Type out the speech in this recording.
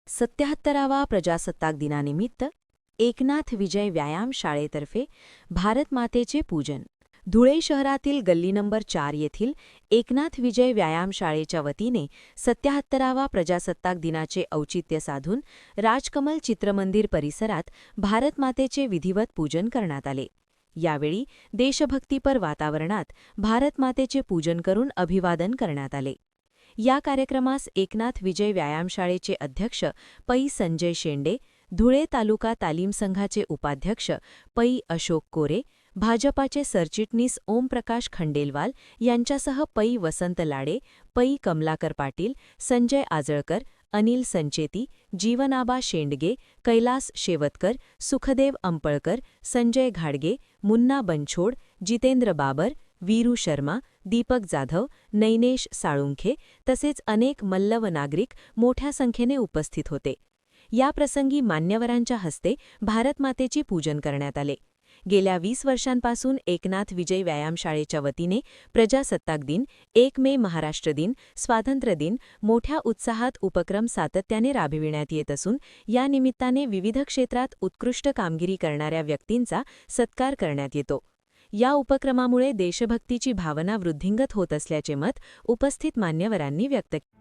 77वा प्रजासत्ताक दिनानिमित्त एकनाथ विजय व्यायाम शाळेतर्फे भारत मातेचे पूजन. धुळे शहरातील गल्ली नंबर 4 येथील एकनाथ विजय व्यायाम शाळेच्या वतीने 77वा प्रजासत्ताक दिनाचे औचित्य साधून राजकमल चित्रमंदिर परिसरात भारत मातेचे विधिवत पूजन करण्यात आले. यावेळी देशभक्तीपर वातावरणात भारत मातेचे पूजन करून अभिवादन करण्यात आले. या कार्यक्रमास एकनाथ विजय व्यायामशाळेचे अध्यक्ष पै संजय शेंडे, धुळे तालुका तालीम संघाचे उपाध्यक्ष पै अशोक कोरे, भाजपाचे सरचिटणीस ओमप्रकाश खंडेलवाल यांच्यासह पै वसंत लाडे, पै कमलाकर पाटील, संजय आजळकर, अनिल संचेती, जीवनाबा शेंडगे, कैलास शेवतकर, सुखदेव अंपळकर, संजय घाडगे, मुन्ना बनछोड, जितेंद्र बाबर, वीरू शर्मा, दीपक जाधव, नैनेश साळुंखे तसेच अनेक मल्ल व नागरिक मोठ्या संख्येने उपस्थित होते. याप्रसंगी मान्यवरांच्या हस्ते भारतमातेची पूजन करण्यात आले. गेल्या 20 वर्षांपासून एकनाथ विजय व्यायामशाळेच्या वतीने प्रजासत्ताक दिन, 1 मे महाराष्ट्र दिन, स्वातंत्र्य दिन मोठ्या उत्साहात उपक्रम सातत्याने राबविण्यात येत असून या निमित्ताने विविध क्षेत्रात उत्कृष्ट कामगिरी करणाऱ्या व्यक्तींचा सत्कार करण्यात येतो. या उपक्रमामुळे देशभक्तीची भावना वृद्धिंगत होत असल्याचे मत उपस्थित मान्यवरांनी व्यक्त केले.